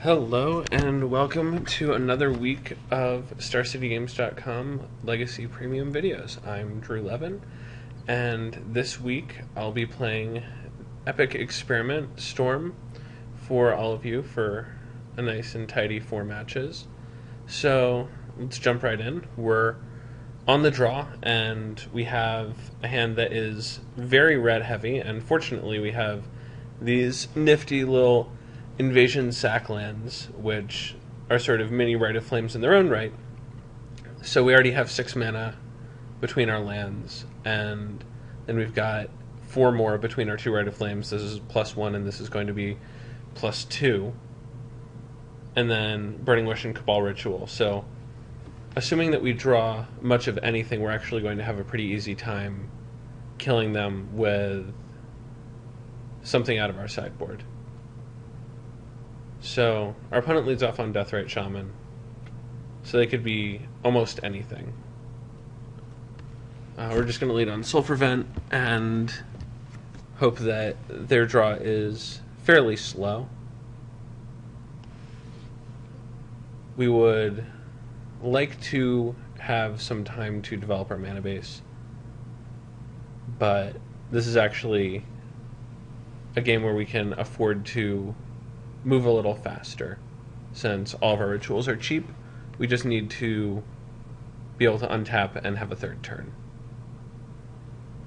Hello and welcome to another week of StarCityGames.com Legacy Premium videos. I'm Drew Levin, and this week I'll be playing Epic Experiment Storm for all of you for a nice and tidy 4 matches. So let's jump right in. We're on the draw, and we have a hand that is very red heavy, and fortunately we have these nifty little invasion sack lands, which are sort of mini Rite of Flames in their own right. So we already have 6 mana between our lands, and then we've got 4 more between our 2 Rite of Flames. This is +1, and this is going to be +2. And then Burning Wish and Cabal Ritual. So assuming that we draw much of anything, we're actually going to have a pretty easy time killing them with something out of our sideboard. So our opponent leads off on Deathrite Shaman, so they could be almost anything. We're just going to lead on Sulfur Vent and hope that their draw is fairly slow. We would like to have some time to develop our mana base, but this is actually a game where we can afford to move a little faster. Since all of our rituals are cheap, we just need to be able to untap and have a 3rd turn.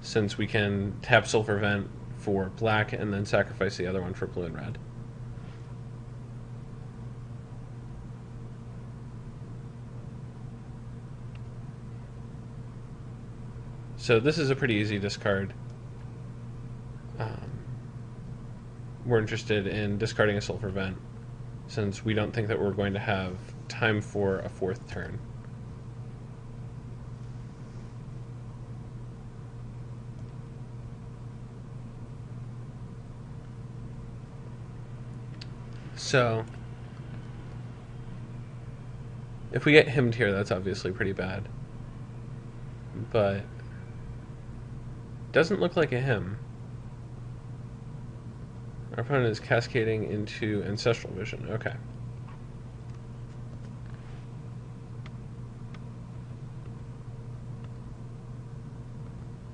Since we can tap Sulfur Vent for black and then sacrifice the other one for blue and red. So this is a pretty easy discard. We're interested in discarding a Sulfur Vent, since we don't think that we're going to have time for a 4th turn. So if we get himmed here, that's obviously pretty bad. But doesn't look like a him. Our opponent is cascading into Ancestral Vision. Okay.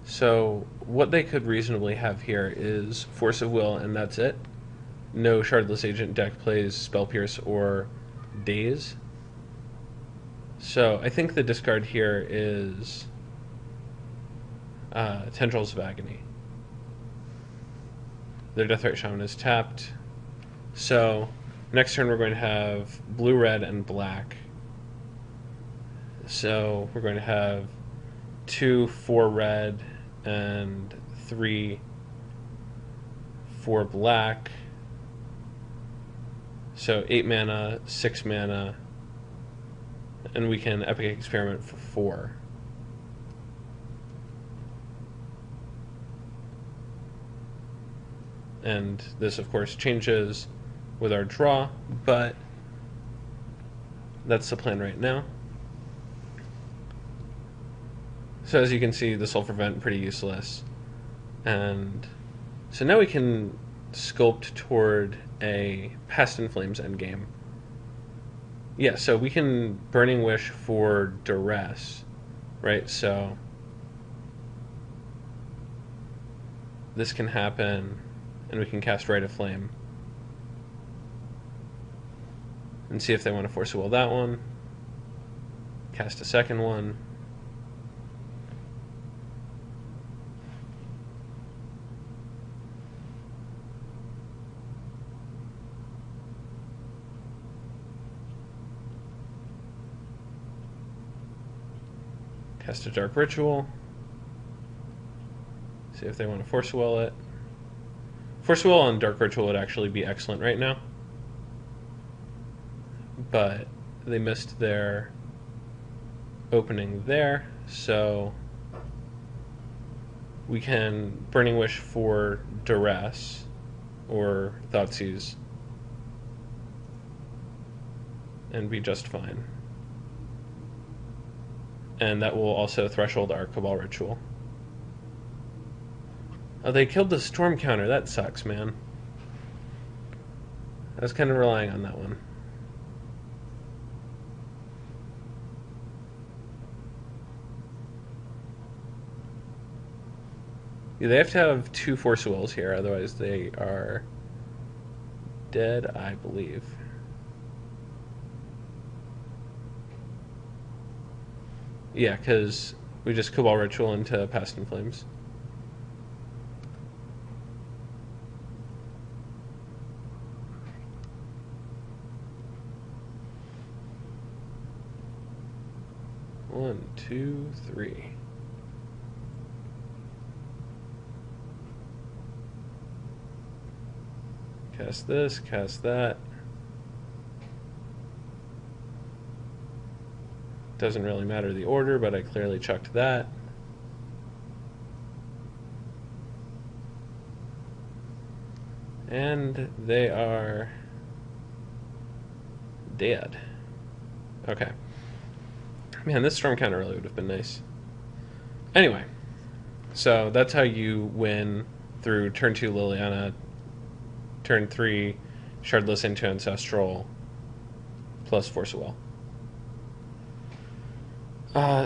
So what they could reasonably have here is Force of Will, and that's it. No Shardless Agent deck plays Spell Pierce or Daze. So I think the discard here is Tendrils of Agony. Their Deathrite Shaman is tapped. So next turn we're going to have blue, red, and black. So we're going to have 2 4 red and 3 4 black. So 8 mana, 6 mana, and we can Epic Experiment for 4. And this, of course, changes with our draw, but that's the plan right now. So as you can see, the Sulfur Vent pretty useless. And so now we can sculpt toward a Past in Flames endgame. Yeah, so we can Burning Wish for Duress, right? So this can happen, and we can cast Rite of Flame and see if they want to Force of Will that one. Cast a second one. Cast a Dark Ritual. See if they want to Force Will it. Force Will on Dark Ritual would actually be excellent right now, but they missed their opening there, so we can Burning Wish for Duress or Thoughtseize and be just fine. And that will also threshold our Cabal Ritual. Oh, they killed the Storm counter. That sucks, man. I was kind of relying on that one. Yeah, they have to have 2 Force of Wills here, otherwise they are dead, I believe. Yeah, because we just Cabal Ritual into Past in Flames. One, two, three. Cast this, cast that. Doesn't really matter the order, but I clearly chucked that. And they are dead. Okay. Man, this storm counter really would have been nice. Anyway, so that's how you win through turn 2 Liliana, turn 3 Shardless into Ancestral, plus Force of Will.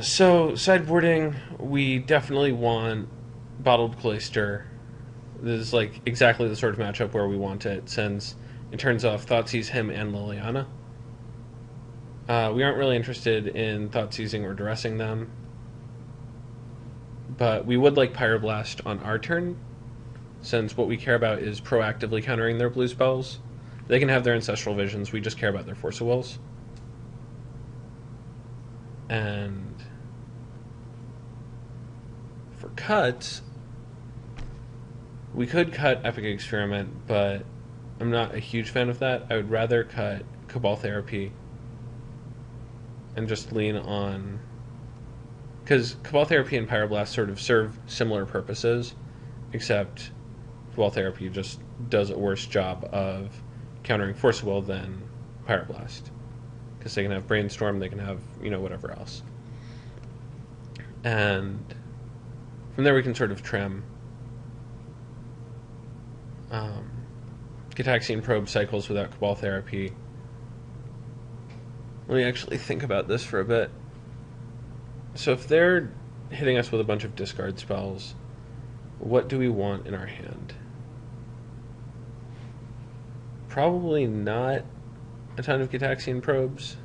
So sideboarding, we definitely want Bottled Cloister. This is like exactly the sort of matchup where we want it, since it turns off Thoughtseize him and Liliana. We aren't really interested in Thoughtseizing or Duressing them, but we would like Pyroblast on our turn, since what we care about is proactively countering their blue spells. They can have their Ancestral Visions, we just care about their Force of Wills. And for cuts, we could cut Epic Experiment, but I'm not a huge fan of that. I would rather cut Cabal Therapy and just lean on... Because Cabal Therapy and Pyroblast sort of serve similar purposes, except Cabal Therapy just does a worse job of countering Force of Will than Pyroblast. Because they can have Brainstorm, they can have, whatever else. And from there we can sort of trim. Gitaxian Probe cycles without Cabal Therapy. Let me actually think about this for a bit. So if they're hitting us with a bunch of discard spells, what do we want in our hand? Probably not a ton of Gitaxian Probes.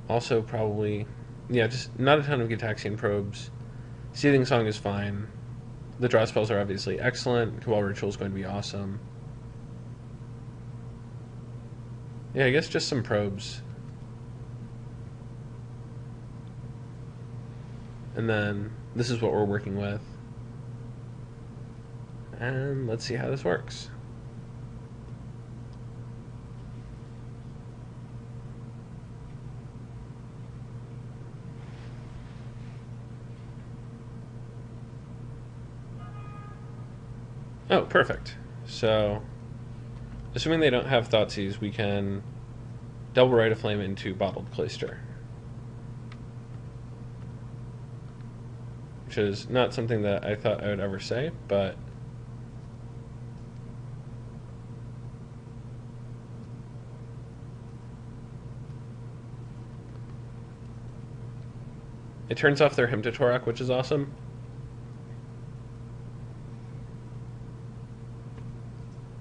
Also probably, just not a ton of Gitaxian Probes. Seething Song is fine. The draw spells are obviously excellent. Cabal Ritual is going to be awesome. Yeah, I guess just some probes. And then this is what we're working with. And let's see how this works. Oh, perfect. So, assuming they don't have Thoughtseize, we can double Rite of Flame into Bottled Cloister. Which is not something that I thought I would ever say, but it turns off their Hymn to Torak, which is awesome.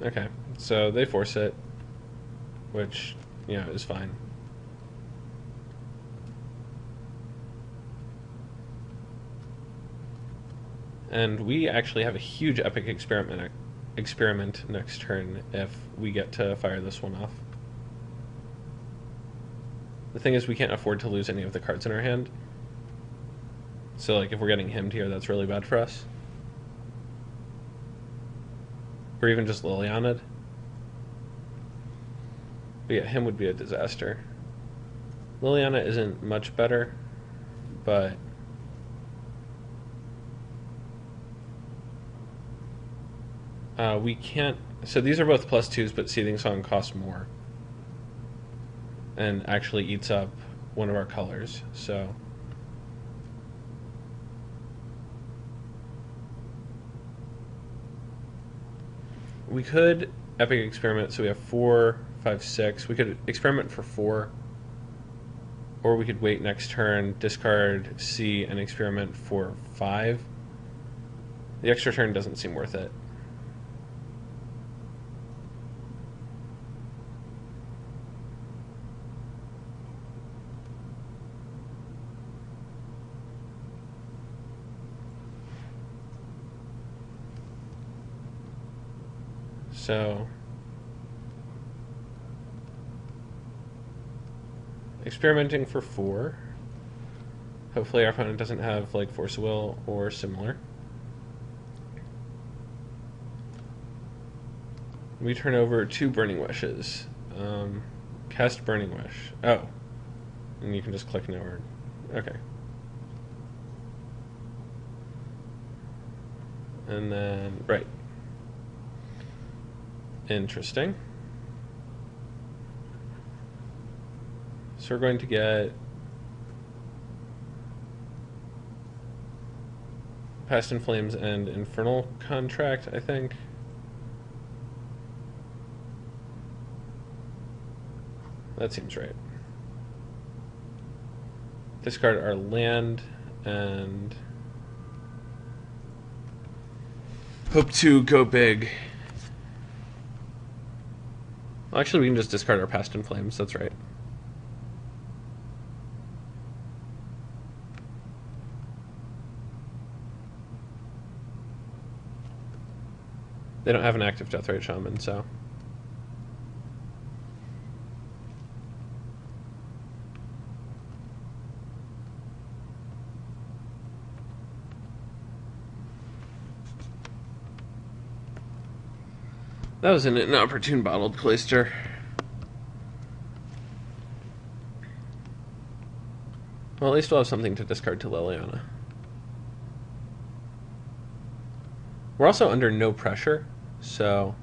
Okay, so they force it, which, is fine. And we actually have a huge Epic Experiment next turn if we get to fire this one off. The thing is, we can't afford to lose any of the cards in our hand. So, if we're getting hymned here, that's really bad for us. Or even just Liliana'd. But yeah, him would be a disaster. Liliana isn't much better, but we can't... So these are both +2s, but Seething Song costs more. And actually eats up one of our colors, so... We could Epic Experiment, so we have 4, 5, 6. We could experiment for 4. or we could wait next turn, discard C, and experiment for 5. The extra turn doesn't seem worth it. So experimenting for 4. Hopefully our opponent doesn't have like Force of Will or similar. We turn over 2 Burning Wishes. Cast Burning Wish. Oh. And you can just click no word. Okay. And then, right. Interesting. So we're going to get Past in Flames and Infernal Contract, I think. That seems right. Discard our land and hope to go big. Well, actually, we can just discard our Past in Flames. That's right. They don't have an active Deathrite Shaman, so. That was an inopportune Bottled Cloister. Well, at least we'll have something to discard to Liliana. We're also under no pressure, so...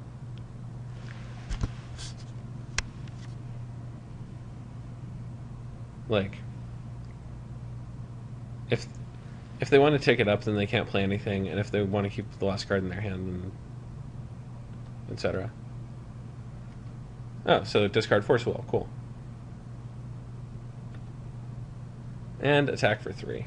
like... If they want to take it up, then they can't play anything, and if they want to keep the last card in their hand, then... etc. Oh, so discard Force Will. Cool. And attack for 3.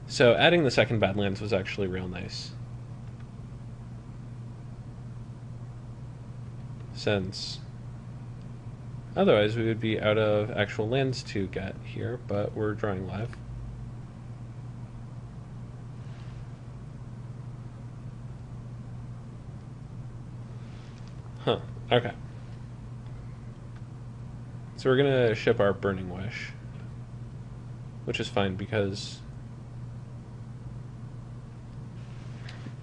So adding the second Badlands was actually real nice. Since otherwise we would be out of actual lands to get here, but we're drawing live. Huh, okay. So we're gonna ship our Burning Wish, which is fine because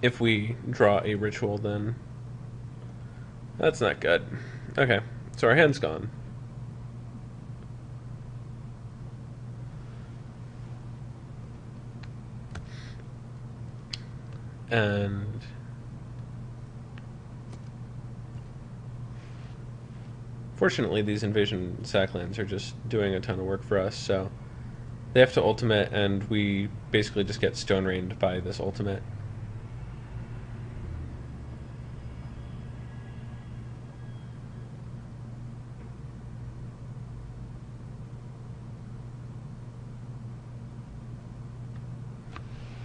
if we draw a ritual, then that's not good. Okay, so our hand's gone. And fortunately, these Invasion Sacklands are just doing a ton of work for us, so they have to ultimate, and we basically just get Stone Rained by this ultimate.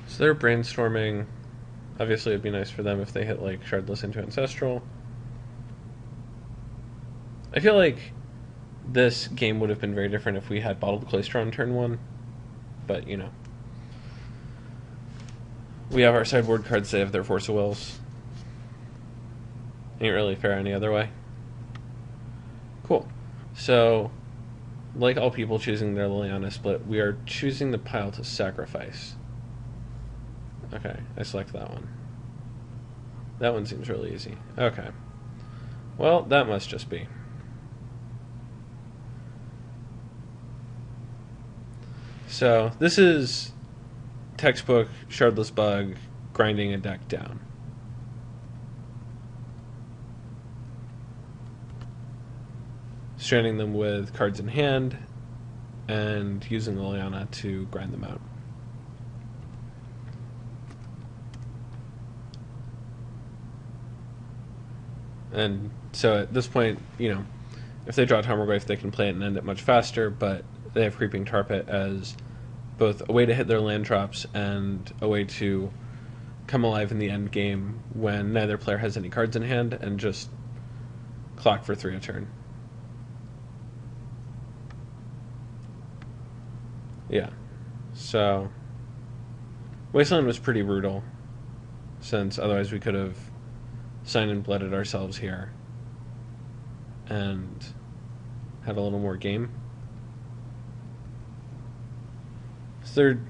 So they're brainstorming. Obviously, it'd be nice for them if they hit, like, Shardless into Ancestral. I feel like this game would have been very different if we had Bottled Cloister on turn 1. But, you know. We have our sideboard cards, they have their Force of Wills. Ain't really fair any other way. Cool. So, like all people choosing their Liliana split, we are choosing the pile to sacrifice. Okay, I select that one. That one seems really easy. Okay. Well, that must just be. So, this is textbook Shardless bug grinding a deck down. Stranding them with cards in hand and using Liliana to grind them out. And so at this point, if they draw Tarmogoyf, they can play it and end it much faster, but they have Creeping Tar Pit as both a way to hit their land drops and a way to come alive in the end game when neither player has any cards in hand and just clock for 3 a turn. Yeah. So Wasteland was pretty brutal, since otherwise we could have signed and blooded ourselves here and had a little more game. So they're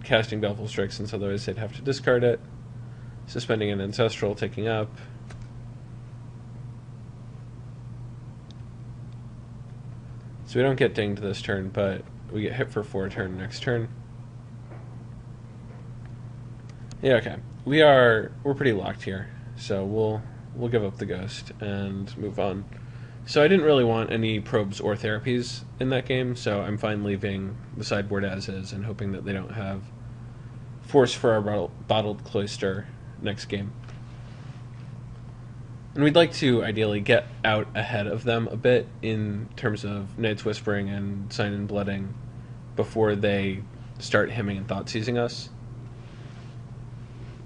casting Baleful Strike, since otherwise they'd have to discard it. Suspending an Ancestral, taking up. So we don't get dinged this turn, but we get hit for 4 turn next turn. Yeah, okay. We're pretty locked here, so we'll give up the Ghost and move on. So I didn't really want any probes or therapies in that game, so I'm fine leaving the sideboard as is and hoping that they don't have Force for our Bottled Cloister next game. And we'd like to ideally get out ahead of them a bit in terms of Night's Whispering and Sign and Blooding before they start hemming and thought seizing us.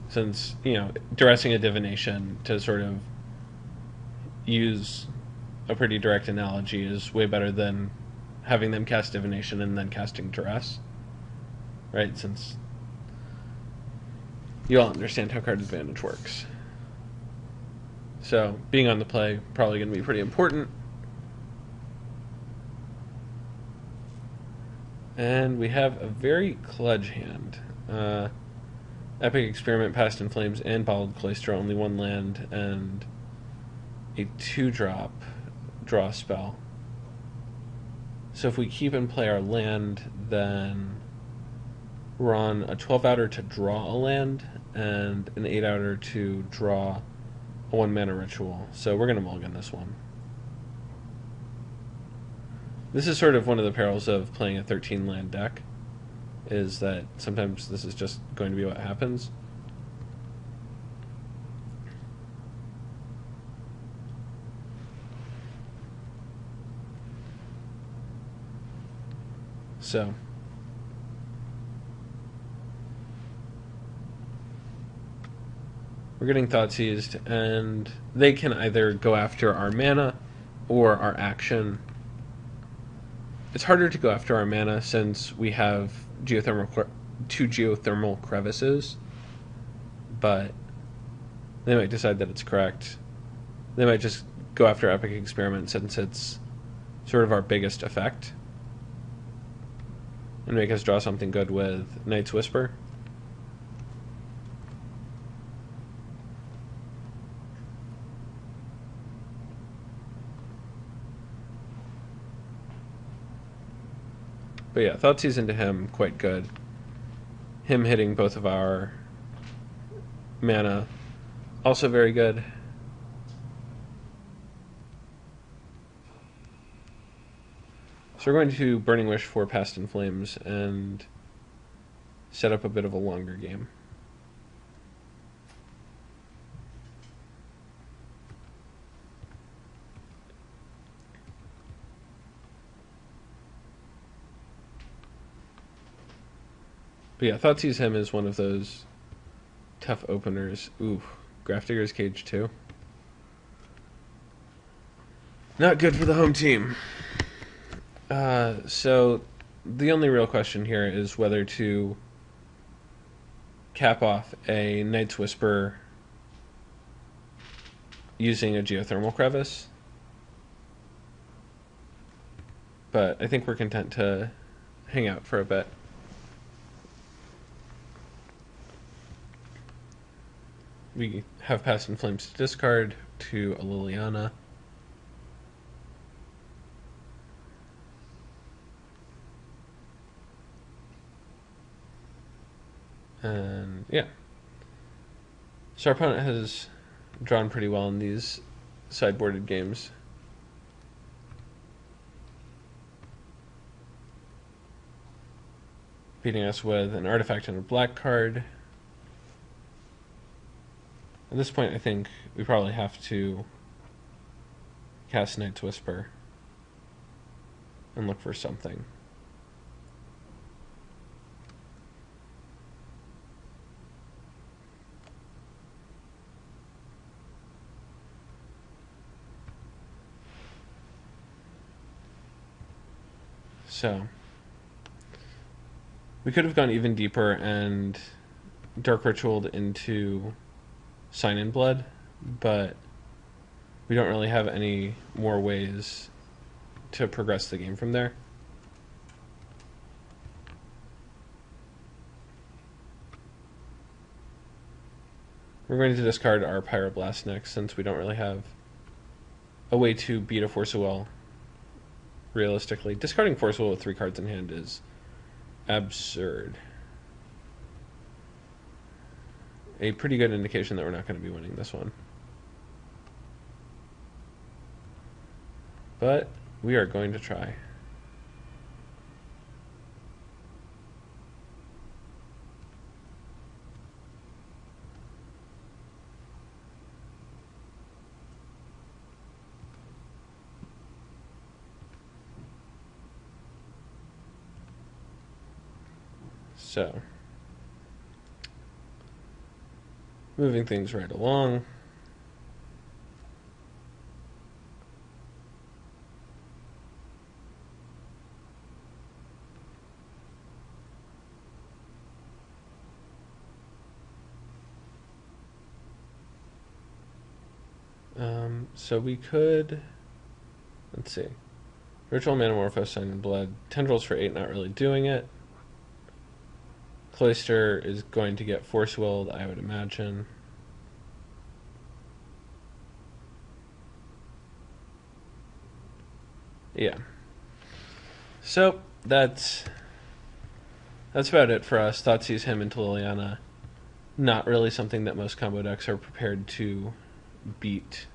Since, duressing a Divination, to sort of use a pretty direct analogy, is way better than having them cast Divination and then casting Duress. Right? Since you all understand how card advantage works. So, being on the play, probably going to be pretty important. And we have a very kludge hand. Epic Experiment, Past in Flames, and Bottled Cloister, only 1 land, and a 2-drop draw spell. So if we keep and play our land, then we're on a 12-outer to draw a land, and an 8-outer to draw a 1-mana ritual. So we're going to mulligan this one. This is sort of one of the perils of playing a 13-land deck, is that sometimes this is just going to be what happens. So we're getting Thought Seized, and they can either go after our mana or our action. It's harder to go after our mana since we have two geothermal crevices, but they might decide that it's correct. They might just go after Epic Experiment since it's sort of our biggest effect, and make us draw something good with Night's Whisper. But yeah, Thoughtseize into him, quite good. Him hitting both of our mana, also very good. So we're going to Burning Wish for Past in Flames and set up a bit of a longer game. But yeah, Thoughtseize him is one of those tough openers. Ooh, Grafdigger's Cage 2. Not good for the home team. So the only real question here is whether to cap off a Night's Whisper using a Geothermal Crevice. But I think we're content to hang out for a bit. We have Past in Flames to discard to a Liliana. And yeah. So our opponent has drawn pretty well in these sideboarded games. Beating us with an artifact and a black card. At this point, I think we probably have to cast Night's Whisper and look for something. So, we could have gone even deeper and Dark Ritualed into Sign in Blood, but we don't really have any more ways to progress the game from there. We're going to discard our Pyroblast next, since we don't really have a way to beat a Force of Will realistically. Discarding Force of Will with 3 cards in hand is absurd. A pretty good indication that we're not going to be winning this one. But we are going to try. So, moving things right along. So we could, let's see, Ritual Manamorphose, Sign in Blood, Tendrils for 8, not really doing it. Cloister is going to get Force Willed, I would imagine. Yeah. So that's about it for us. Thoughtseize him into Liliana. Not really something that most combo decks are prepared to beat.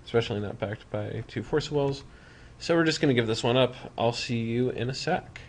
Especially not backed by 2 Force Wills. So we're just going to give this one up. I'll see you in a sec.